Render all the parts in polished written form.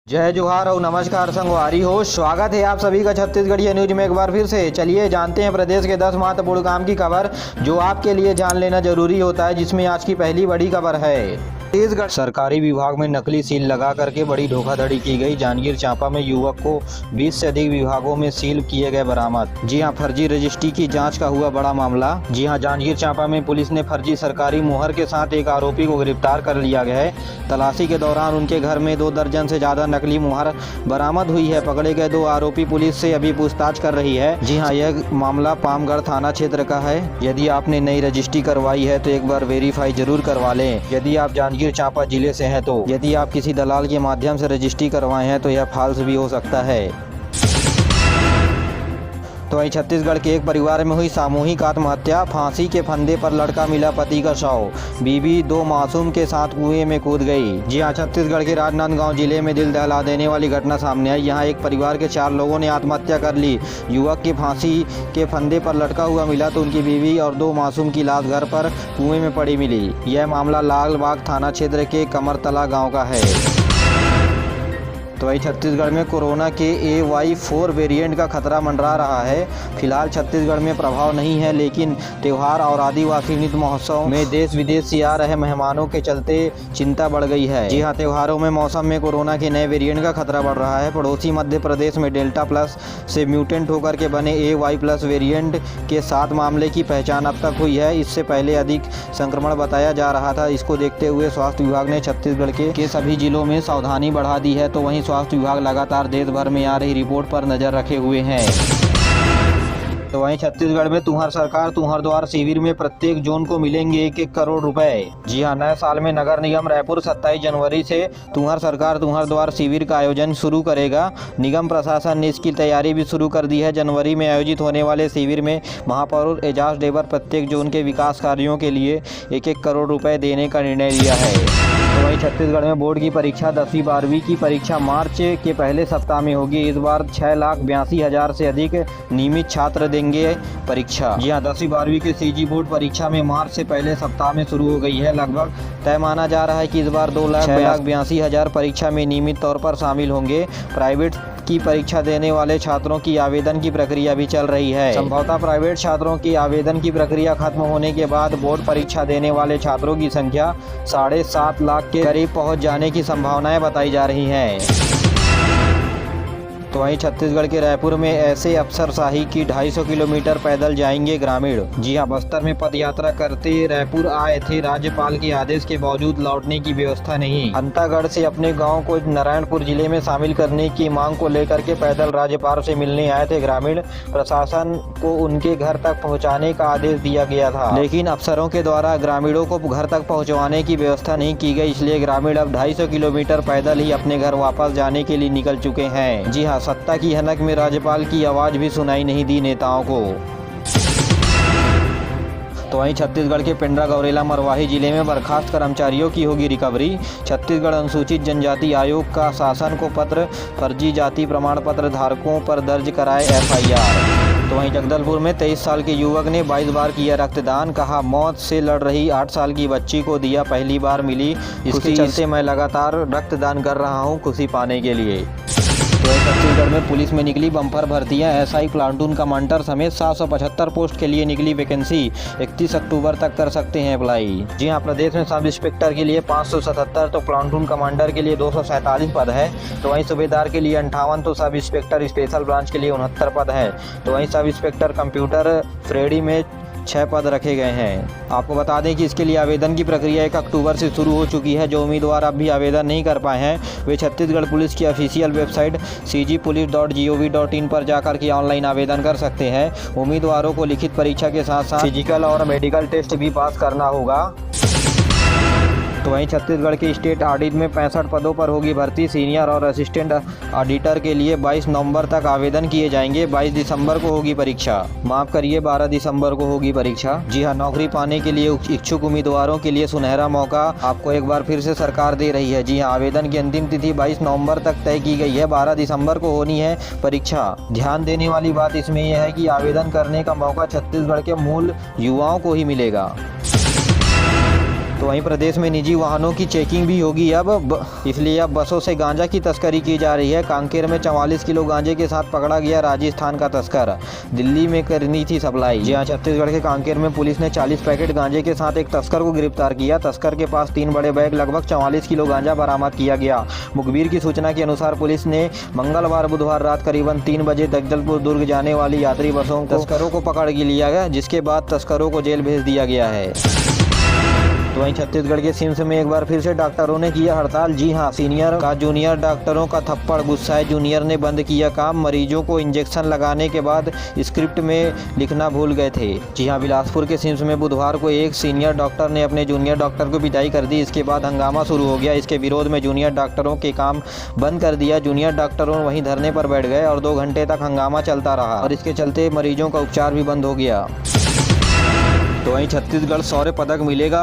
जय जोहार और नमस्कार संगवारी हो। स्वागत है आप सभी का छत्तीसगढ़ी न्यूज में एक बार फिर से। चलिए जानते हैं प्रदेश के 10 महत्वपूर्ण काम की खबर जो आपके लिए जान लेना जरूरी होता है, जिसमें आज की पहली बड़ी खबर है। छत्तीसगढ़ सरकारी विभाग में नकली सील लगा करके बड़ी धोखाधड़ी की गई। जांजगीर चांपा में युवक को 20 से अधिक विभागों में सील किए गए बरामद। जी हां, फर्जी रजिस्ट्री की जांच का हुआ बड़ा मामला। जी हां, जांजगीर चांपा में पुलिस ने फर्जी सरकारी मुहर के साथ एक आरोपी को गिरफ्तार कर लिया गया है। तलाशी के दौरान उनके घर में 2 दर्जन से ज्यादा नकली मुहर बरामद हुई है। पकड़े गए 2 आरोपी पुलिस से अभी पूछताछ कर रही है। जी हां, यह मामला पामगढ़ थाना क्षेत्र का है। यदि आपने नई रजिस्ट्री करवाई है तो एक बार वेरीफाई जरूर करवा लें। यदि आप जांजगीर चांपा जिले से हैं तो यदि आप किसी दलाल के माध्यम से रजिस्ट्री करवाए हैं तो यह फॉल्स भी हो सकता है। तो वहीं छत्तीसगढ़ के एक परिवार में हुई सामूहिक आत्महत्या। फांसी के फंदे पर लड़का मिला पति का शव। बीवी 2 मासूम के साथ कुएं में कूद गई। जी हां, छत्तीसगढ़ के राजनांदगांव जिले में दिल दहला देने वाली घटना सामने आई। यहां एक परिवार के 4 लोगों ने आत्महत्या कर ली। युवक के फांसी के फंदे पर लटका हुआ मिला तो उनकी बीवी और 2 मासूम की लाश घर पर कुएं में पड़ी मिली। यह मामला लालबाग थाना क्षेत्र के कमरतला गाँव का है। तो वही छत्तीसगढ़ में कोरोना के AY4 वेरिएंट का खतरा मंडरा रहा है। फिलहाल छत्तीसगढ़ में प्रभाव नहीं है, लेकिन त्यौहार और आदिवासी नृत्य महोत्सव में देश विदेश से आ रहे मेहमानों के चलते चिंता बढ़ गई है। जी हां, त्योहारों में मौसम में कोरोना के नए वेरिएंट का खतरा बढ़ रहा है। पड़ोसी मध्य प्रदेश में डेल्टा प्लस से म्यूटेंट होकर के बने AY+ वेरिएंट के 7 मामले की पहचान अब तक हुई है। इससे पहले अधिक संक्रमण बताया जा रहा था। इसको देखते हुए स्वास्थ्य विभाग ने छत्तीसगढ़ के सभी जिलों में सावधानी बढ़ा दी है। तो वहीं स्वास्थ्य विभाग लगातार देश भर में आ रही रिपोर्ट पर नजर रखे हुए हैं। तो वहीं छत्तीसगढ़ में तुम्हार सरकार तुम्हार द्वार शिविर में प्रत्येक जोन को मिलेंगे 1-1 करोड़ रुपए। जी हां, नए साल में नगर निगम रायपुर 27 जनवरी से तुम्हार सरकार तुम्हार द्वार शिविर का आयोजन शुरू करेगा। निगम प्रशासन ने इसकी तैयारी भी शुरू कर दी है। जनवरी में आयोजित होने वाले शिविर में महापौर एजाज डेबर प्रत्येक जोन के विकास कार्यों के लिए 1-1 करोड़ रुपए देने का निर्णय लिया है। तो वहीं छत्तीसगढ़ में बोर्ड की परीक्षा 10वीं 12वीं की परीक्षा मार्च के पहले सप्ताह में होगी। इस बार 6,82,000 से अधिक नियमित छात्र देंगे परीक्षा। जी हां, 10वीं 12वीं की CG बोर्ड परीक्षा में मार्च से पहले सप्ताह में शुरू हो गई है। लगभग तय माना जा रहा है कि इस बार 2,82,000 परीक्षा में नियमित तौर पर शामिल होंगे। प्राइवेट की परीक्षा देने वाले छात्रों की आवेदन की प्रक्रिया भी चल रही है। संभवतः प्राइवेट छात्रों की आवेदन की प्रक्रिया खत्म होने के बाद बोर्ड परीक्षा देने वाले छात्रों की संख्या 7.5 लाख के करीब पहुंच जाने की संभावनाएं बताई जा रही हैं। तो वहीं छत्तीसगढ़ के रायपुर में ऐसे अफसरशाही की 250 किलोमीटर पैदल जाएंगे ग्रामीण। जी हां, बस्तर में पद यात्रा करते रायपुर आए थे। राज्यपाल के आदेश के बावजूद लौटने की व्यवस्था नहीं। अंतागढ़ से अपने गांव को नारायणपुर जिले में शामिल करने की मांग को लेकर के पैदल राज्यपाल से मिलने आए थे ग्रामीण। प्रशासन को उनके घर तक पहुंचाने का आदेश दिया गया था, लेकिन अफसरों के द्वारा ग्रामीणों को घर तक पहुंचवाने की व्यवस्था नहीं की गई। इसलिए ग्रामीण अब 250 किलोमीटर पैदल ही अपने घर वापस जाने के लिए निकल चुके हैं। जी हां, सत्ता की हनक में राज्यपाल की आवाज भी सुनाई नहीं दी नेताओं को। तो वहीं छत्तीसगढ़ के पेंड्रा गौरेला मरवाही जिले में बर्खास्त कर्मचारियों की होगी रिकवरी। छत्तीसगढ़ अनुसूचित जनजाति आयोग का शासन को पत्र, फर्जी जाति प्रमाण पत्र धारकों पर दर्ज कराए FIR। तो वहीं जगदलपुर में 23 साल के युवक ने 22 बार किया रक्तदान। कहा, मौत से लड़ रही 8 साल की बच्ची को दिया पहली बार मिली। इसके चलते मैं लगातार रक्तदान कर रहा हूं खुशी पाने के लिए। तो छत्तीसगढ़ में पुलिस में निकली बम्पर भर्तियां। SI प्लाटून कमांडर समेत 775 पोस्ट के लिए निकली वैकेंसी। 31 अक्टूबर तक कर सकते हैं अप्लाई। जी हां, प्रदेश में सब इंस्पेक्टर के लिए 577, तो प्लाटून कमांडर के लिए 247 पद है। तो वहीं सूबेदार के लिए 58, तो सब इंस्पेक्टर स्पेशल ब्रांच के लिए 69 पद है। तो वहीं सब इंस्पेक्टर कंप्यूटर फ्रेडी में 6 पद रखे गए हैं। आपको बता दें कि इसके लिए आवेदन की प्रक्रिया 1 अक्टूबर से शुरू हो चुकी है। जो उम्मीदवार अब भी आवेदन नहीं कर पाए हैं वे छत्तीसगढ़ पुलिस की ऑफिशियल वेबसाइट cgpolice.gov.in पर जाकर के ऑनलाइन आवेदन कर सकते हैं। उम्मीदवारों को लिखित परीक्षा के साथ साथ फिजिकल और मेडिकल टेस्ट भी पास करना होगा। तो वहीं छत्तीसगढ़ के स्टेट ऑडिट में 65 पदों पर होगी भर्ती। सीनियर और असिस्टेंट ऑडिटर के लिए 22 नवंबर तक आवेदन किए जाएंगे। 22 दिसंबर को होगी परीक्षा। माफ करिए, 12 दिसंबर को होगी परीक्षा। जी हां, नौकरी पाने के लिए इच्छुक उम्मीदवारों के लिए सुनहरा मौका आपको एक बार फिर से सरकार दे रही है। जी हां, आवेदन की अंतिम तिथि 22 नवंबर तक तय की गई है। 12 दिसंबर को होनी है परीक्षा। ध्यान देने वाली बात इसमें यह है कि आवेदन करने का मौका छत्तीसगढ़ के मूल युवाओं को ही मिलेगा। तो वहीं प्रदेश में निजी वाहनों की चेकिंग भी होगी इसलिए अब बसों से गांजा की तस्करी की जा रही है। कांकेर में 44 किलो गांजे के साथ पकड़ा गया राजस्थान का तस्कर, दिल्ली में करनी थी सप्लाई। जी हां, छत्तीसगढ़ के कांकेर में पुलिस ने 40 पैकेट गांजे के साथ एक तस्कर को गिरफ्तार किया। तस्कर के पास 3 बड़े बैग लगभग 44 किलो गांजा बरामद किया गया। मुखबिर की सूचना के अनुसार पुलिस ने मंगलवार बुधवार रात करीबन 3 बजे जगदलपुर दुर्ग जाने वाली यात्री बसों को तस्करों को पकड़ लिया गया, जिसके बाद तस्करों को जेल भेज दिया गया है। तो वहीं छत्तीसगढ़ के सिम्स में एक बार फिर से डॉक्टरों ने किया हड़ताल। जी हां, सीनियर का जूनियर डॉक्टरों का थप्पड़, गुस्साए जूनियर ने बंद किया काम। मरीजों को इंजेक्शन लगाने के बाद स्क्रिप्ट में लिखना भूल गए थे। जी हां, बिलासपुर के सिम्स में बुधवार को एक सीनियर डॉक्टर ने अपने जूनियर डॉक्टर को पिटाई कर दी। इसके बाद हंगामा शुरू हो गया। इसके विरोध में जूनियर डॉक्टरों के काम बंद कर दिया। जूनियर डॉक्टरों वहीं धरने पर बैठ गए और 2 घंटे तक हंगामा चलता रहा और इसके चलते मरीजों का उपचार भी बंद हो गया। तो वहीं छत्तीसगढ़ शौर्य पदक मिलेगा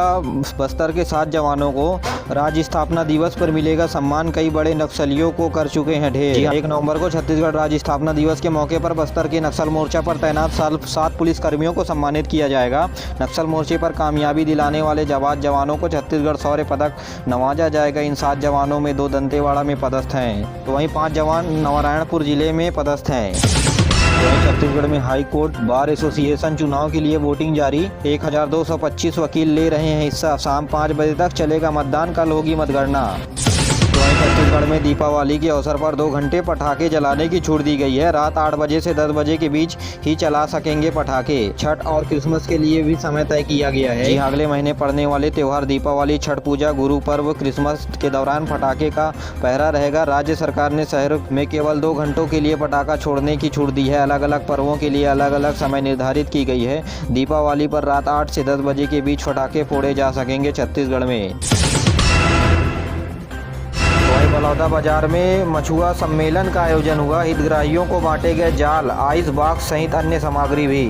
बस्तर के 7 जवानों को। राज्य स्थापना दिवस पर मिलेगा सम्मान, कई बड़े नक्सलियों को कर चुके हैं ढेर। 1 नवंबर को छत्तीसगढ़ राज्य स्थापना दिवस के मौके पर बस्तर के नक्सल मोर्चा पर तैनात 7 पुलिसकर्मियों को सम्मानित किया जाएगा। नक्सल मोर्चे पर कामयाबी दिलाने वाले जवानों को छत्तीसगढ़ शौर्य पदक नवाजा जाएगा। इन 7 जवानों में 2 दंतेवाड़ा में पदस्थ हैं, तो वहीं 5 जवान नारायणपुर जिले में पदस्थ हैं। छत्तीसगढ़ में हाई कोर्ट बार एसोसिएशन चुनाव के लिए वोटिंग जारी। 1225 वकील ले रहे हैं हिस्सा। शाम 5 बजे तक चलेगा मतदान, कल होगी मतगणना। तो वहीं छत्तीसगढ़ में दीपावली के अवसर पर 2 घंटे पटाखे जलाने की छूट दी गई है। रात 8 बजे से 10 बजे के बीच ही चला सकेंगे पटाखे। छठ और क्रिसमस के लिए भी समय तय किया गया है। जी हाँ, अगले महीने पड़ने वाले त्यौहार दीपावली, छठ पूजा, गुरु पर्व, क्रिसमस के दौरान पटाखे का पहरा रहेगा। राज्य सरकार ने शहर में केवल 2 घंटों के लिए पटाखा छोड़ने की छूट दी है। अलग अलग पर्वों के लिए अलग अलग समय निर्धारित की गई है। दीपावली पर रात 8 से 10 बजे के बीच पटाखे फोड़े जा सकेंगे छत्तीसगढ़ में। बलौदा बाजार में मछुआ सम्मेलन का आयोजन हुआ। हितग्राहियों को बांटे गए जाल, आइस बॉक्स सहित अन्य सामग्री भी।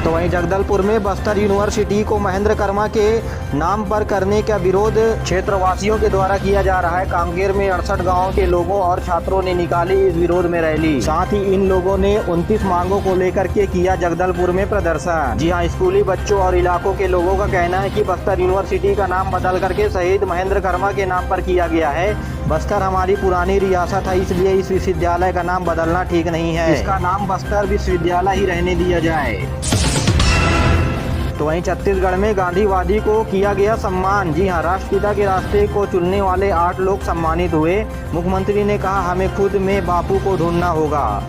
तो वहीं जगदलपुर में बस्तर यूनिवर्सिटी को महेंद्र कर्मा के नाम पर करने का विरोध क्षेत्रवासियों के द्वारा किया जा रहा है। कांकेर में 68 गांव के लोगों और छात्रों ने निकाली इस विरोध में रैली। साथ ही इन लोगों ने 29 मांगों को लेकर के किया जगदलपुर में प्रदर्शन। जी हां, स्कूली बच्चों और इलाकों के लोगों का कहना है कि बस्तर यूनिवर्सिटी का नाम बदल करके शहीद महेंद्र कर्मा के नाम पर किया गया है। बस्तर हमारी पुरानी रियासत है, इसलिए इस विश्वविद्यालय का नाम बदलना ठीक नहीं है। इसका नाम बस्तर विश्वविद्यालय ही रहने दिया जाए। तो वहीं छत्तीसगढ़ में गांधीवादी को किया गया सम्मान। जी हां, राष्ट्रपिता के रास्ते को चुनने वाले 8 लोग सम्मानित हुए। मुख्यमंत्री ने कहा, हमें खुद में बापू को ढूंढना होगा।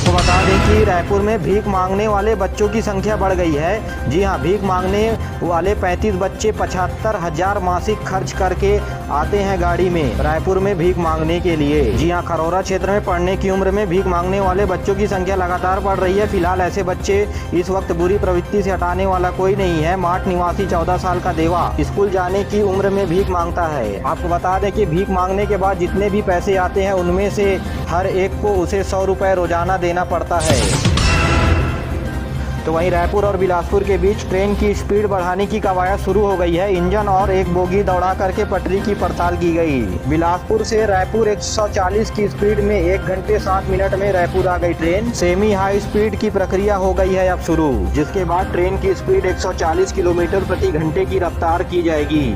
तो बता दें कि रायपुर में भीख मांगने वाले बच्चों की संख्या बढ़ गई है। जी हां, भीख मांगने वाले 35 बच्चे 75,000 मासिक खर्च करके आते हैं गाड़ी में रायपुर में भीख मांगने के लिए। जी हां, खरौरा क्षेत्र में पढ़ने की उम्र में भीख मांगने वाले बच्चों की संख्या लगातार बढ़ रही है। फिलहाल ऐसे बच्चे इस वक्त बुरी प्रवृत्ति से हटाने वाला कोई नहीं है। माठ निवासी 14 साल का देवा स्कूल जाने की उम्र में भीख मांगता है। आपको बता दें कि भीख मांगने के बाद जितने भी पैसे आते हैं उनमें से हर एक को उसे 100 रुपये रोजाना देना पड़ता है। तो वहीं रायपुर और बिलासपुर के बीच ट्रेन की स्पीड बढ़ाने की कवायद शुरू हो गई है। इंजन और एक बोगी दौड़ा करके पटरी की पड़ताल की गई। बिलासपुर से रायपुर 140 की स्पीड में 1 घंटे 7 मिनट में रायपुर आ गई ट्रेन। सेमी हाई स्पीड की प्रक्रिया हो गई है अब शुरू, जिसके बाद ट्रेन की स्पीड 140 किलोमीटर प्रति घंटे की रफ्तार की जाएगी।